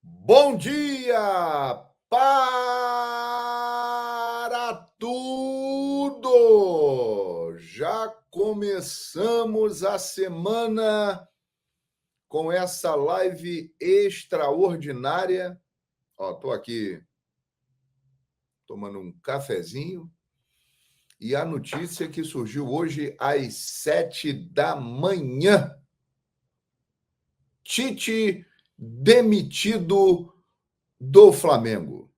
Bom dia para tudo! Já começamos a semana com essa live extraordinária. Estou aqui tomando um cafezinho e a notícia que surgiu hoje às 7 da manhã. Tite demitido do Flamengo.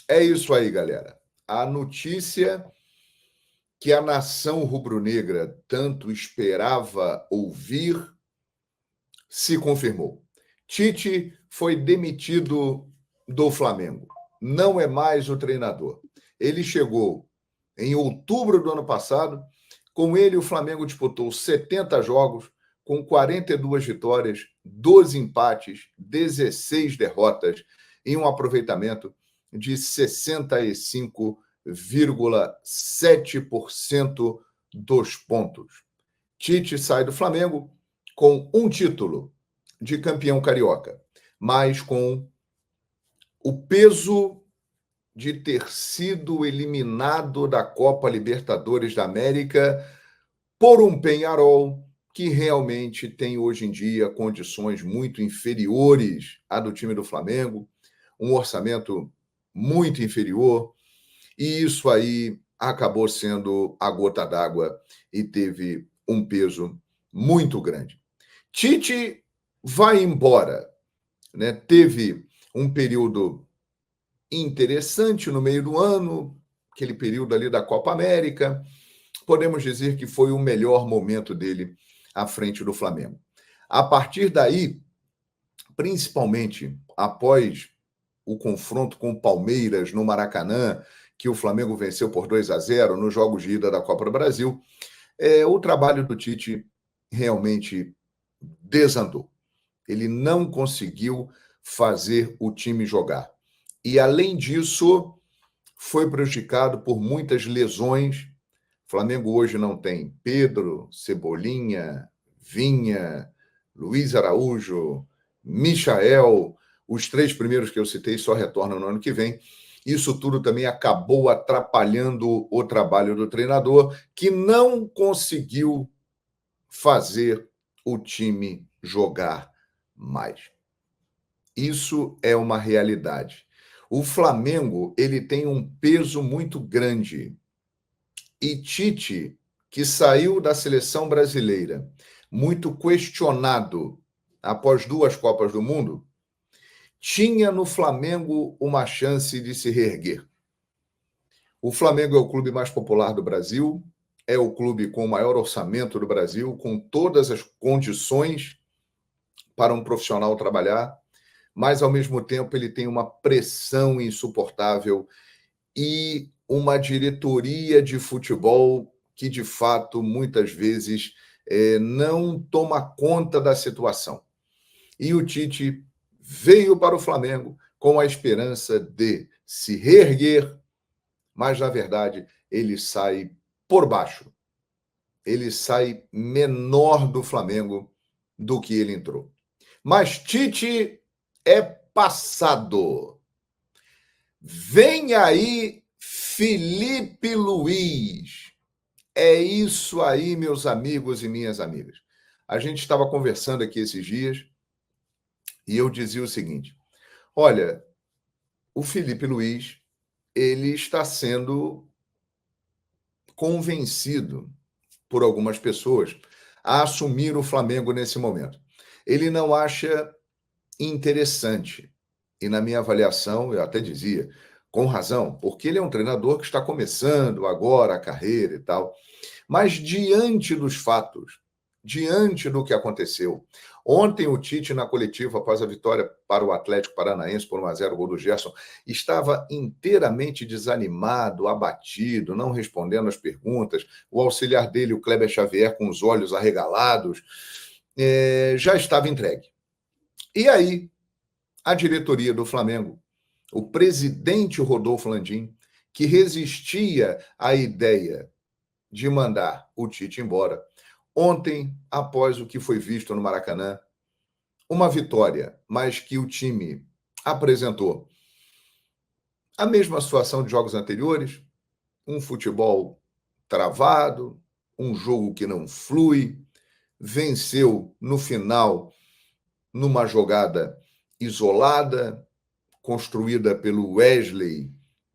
É isso aí, galera. A notícia que a nação rubro-negra tanto esperava ouvir se confirmou. Tite foi demitido do Flamengo. Não é mais o treinador. Ele chegou em outubro do ano passado. Com ele, o Flamengo disputou 70 jogos, com 42 vitórias, 12 empates, 16 derrotas, em um aproveitamento de 65,7% dos pontos. Tite sai do Flamengo com um título de campeão carioca, mas com o peso de ter sido eliminado da Copa Libertadores da América por um Peñarol que realmente tem hoje em dia condições muito inferiores à do time do Flamengo, um orçamento muito inferior, e isso aí acabou sendo a gota d'água e teve um peso muito grande. Tite vai embora, né? Teve um período interessante no meio do ano, aquele período ali da Copa América. Podemos dizer que foi o melhor momento dele à frente do Flamengo. A partir daí, principalmente após o confronto com o Palmeiras no Maracanã, que o Flamengo venceu por 2-0 nos jogos de ida da Copa do Brasil, o trabalho do Tite realmente desandou. Ele não conseguiu fazer o time jogar. E, além disso, foi prejudicado por muitas lesões. O Flamengo hoje não tem Pedro, Cebolinha, Vinha, Luiz Araújo, Michael. Os três primeiros que eu citei só retornam no ano que vem. Isso tudo também acabou atrapalhando o trabalho do treinador, que não conseguiu fazer o time jogar mais. Isso é uma realidade. O Flamengo, ele tem um peso muito grande. E Tite, que saiu da seleção brasileira muito questionado após 2 Copas do Mundo, tinha no Flamengo uma chance de se reerguer. O Flamengo é o clube mais popular do Brasil, é o clube com o maior orçamento do Brasil, com todas as condições para um profissional trabalhar, mas, ao mesmo tempo, ele tem uma pressão insuportável e uma diretoria de futebol que, de fato, muitas vezes não toma conta da situação. E o Tite veio para o Flamengo com a esperança de se reerguer, mas, na verdade, ele sai por baixo. Ele sai menor do Flamengo do que ele entrou. Mas Tite é passado. Vem aí Felipe Luiz. É isso aí, meus amigos e minhas amigas. A gente estava conversando aqui esses dias e eu dizia o seguinte: olha, o Felipe Luiz, ele está sendo convencido por algumas pessoas a assumir o Flamengo nesse momento. Ele não acha interessante. E, na minha avaliação, eu até dizia, com razão, porque ele é um treinador que está começando agora a carreira e tal. Mas, diante dos fatos, diante do que aconteceu, ontem o Tite, na coletiva, após a vitória para o Atlético Paranaense por 1-0, gol do Gerson, estava inteiramente desanimado, abatido, não respondendo às perguntas. O auxiliar dele, o Kleber Xavier, com os olhos arregalados, já estava entregue. E aí, a diretoria do Flamengo, o presidente Rodolfo Landim, que resistia à ideia de mandar o Tite embora, ontem, após o que foi visto no Maracanã, uma vitória, mas que o time apresentou a mesma situação de jogos anteriores, um futebol travado, um jogo que não flui, venceu no final numa jogada isolada, construída pelo Wesley,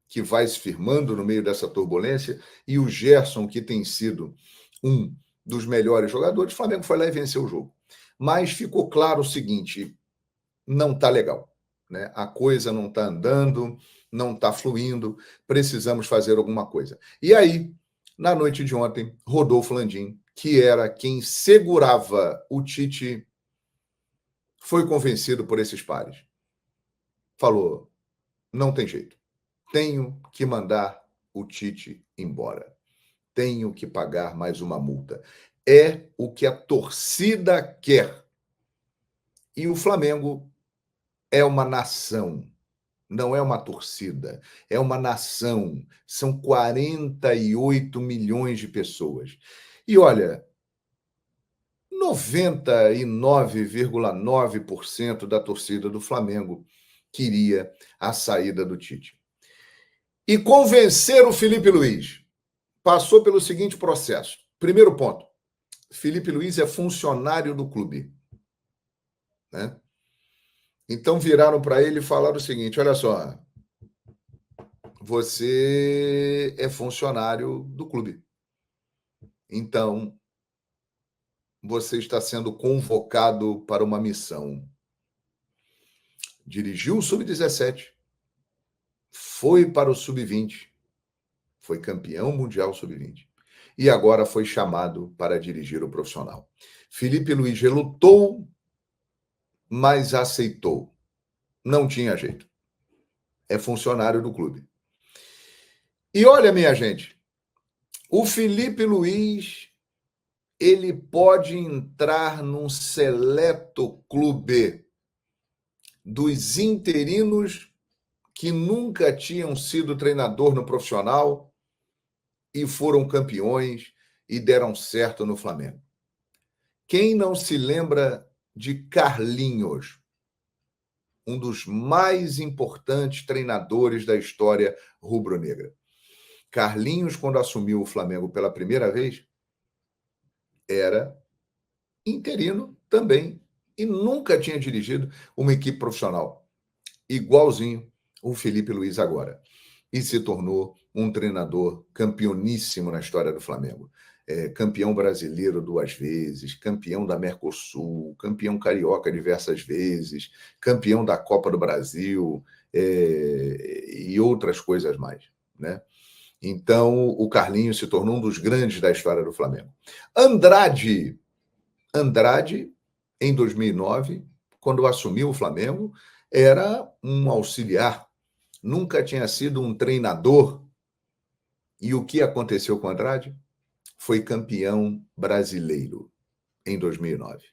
que vai se firmando no meio dessa turbulência, e o Gerson, que tem sido um dos melhores jogadores. O Flamengo foi lá e venceu o jogo. Mas ficou claro o seguinte: não está legal, né? A coisa não está andando, não está fluindo, precisamos fazer alguma coisa. E aí, na noite de ontem, Rodolfo Landim, que era quem segurava o Tite, foi convencido por esses pares. Falou: não tem jeito. Tenho que mandar o Tite embora. Tenho que pagar mais uma multa. É o que a torcida quer. E o Flamengo é uma nação, não é uma torcida, é uma nação. São 48 milhões de pessoas. E olha, 99,9% da torcida do Flamengo queria a saída do Tite. E convencer o Felipe Luiz passou pelo seguinte processo. Primeiro ponto, Felipe Luiz é funcionário do clube, né? Então viraram para ele e falaram o seguinte: olha só, você é funcionário do clube. Então, você está sendo convocado para uma missão. Dirigiu o Sub-17, foi para o Sub-20, foi campeão mundial Sub-20 e agora foi chamado para dirigir o profissional. Felipe Luiz relutou, mas aceitou. Não tinha jeito. É funcionário do clube. E olha, minha gente, o Felipe Luiz, ele pode entrar num seleto clube dos interinos que nunca tinham sido treinador no profissional e foram campeões e deram certo no Flamengo. Quem não se lembra de Carlinhos, um dos mais importantes treinadores da história rubro-negra? Carlinhos, quando assumiu o Flamengo pela primeira vez, era interino também e nunca tinha dirigido uma equipe profissional, igualzinho o Felipe Luiz agora. E se tornou um treinador campeoníssimo na história do Flamengo. Campeão brasileiro 2 vezes, campeão da Mercosul, campeão carioca diversas vezes, campeão da Copa do Brasil, e outras coisas mais, né? Então, o Carlinhos se tornou um dos grandes da história do Flamengo. Andrade, em 2009, quando assumiu o Flamengo, era um auxiliar, nunca tinha sido um treinador. E o que aconteceu com Andrade? Foi campeão brasileiro em 2009.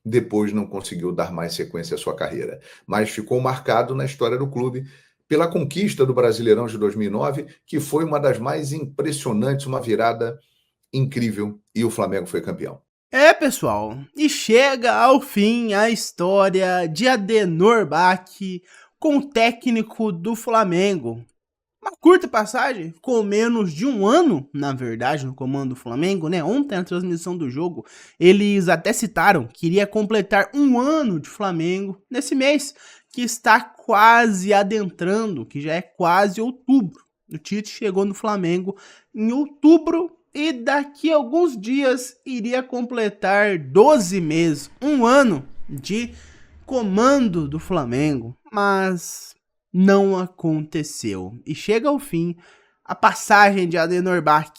Depois não conseguiu dar mais sequência à sua carreira, mas ficou marcado na história do clube pela conquista do Brasileirão de 2009, que foi uma das mais impressionantes, uma virada incrível, e o Flamengo foi campeão. Pessoal, e chega ao fim a história de Adenor Bach com o técnico do Flamengo. Uma curta passagem, com menos de um ano, na verdade, no comando do Flamengo, né? Ontem, na transmissão do jogo, eles até citaram que iria completar um ano de Flamengo nesse mês, que está quase adentrando, que já é quase outubro. O Tite chegou no Flamengo em outubro e daqui a alguns dias iria completar 12 meses, um ano de comando do Flamengo, mas não aconteceu. E chega ao fim a passagem de Adenor Bach.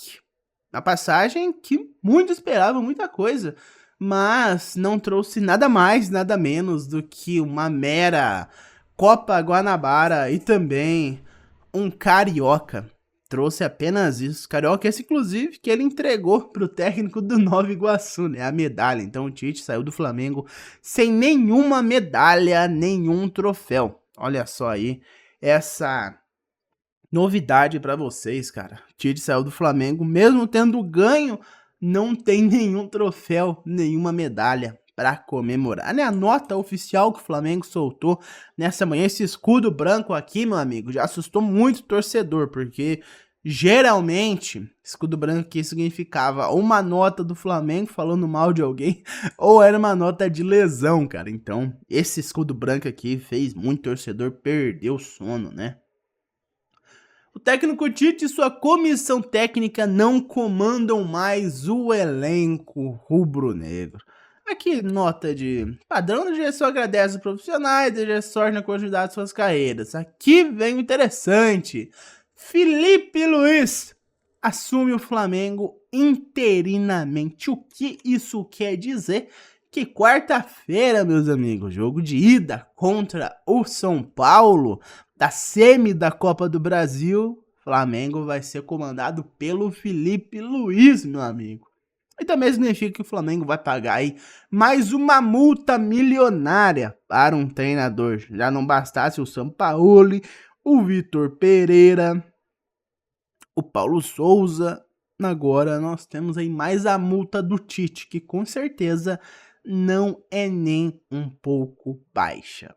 A passagem que muitos esperavam muita coisa, mas não trouxe nada mais, nada menos do que uma mera Copa Guanabara e também um carioca. Trouxe apenas isso. Carioca esse, inclusive, que ele entregou pro técnico do Nova Iguaçu, né? A medalha. Então o Tite saiu do Flamengo sem nenhuma medalha, nenhum troféu. Olha só aí essa novidade pra vocês, cara. O Tite saiu do Flamengo, mesmo tendo ganho, não tem nenhum troféu, nenhuma medalha. para comemorar, né? A nota oficial que o Flamengo soltou nessa manhã, esse escudo branco aqui, meu amigo, já assustou muito o torcedor, porque geralmente escudo branco aqui significava uma nota do Flamengo falando mal de alguém, ou era uma nota de lesão, cara. Então, esse escudo branco aqui fez muito torcedor perder o sono, né? O técnico Tite e sua comissão técnica não comandam mais o elenco rubro-negro. Aqui, nota de padrão da direção agradece os profissionais, deseja sorte na continuidade de suas carreiras. Aqui vem o interessante. Felipe Luiz assume o Flamengo interinamente. O que isso quer dizer? Que quarta-feira, meus amigos, jogo de ida contra o São Paulo, da semi da Copa do Brasil, Flamengo vai ser comandado pelo Felipe Luiz, meu amigo. E também significa que o Flamengo vai pagar aí mais uma multa milionária para um treinador. Já não bastasse o Sampaoli, o Vitor Pereira, o Paulo Souza. Agora nós temos aí mais a multa do Tite, que com certeza não é nem um pouco baixa.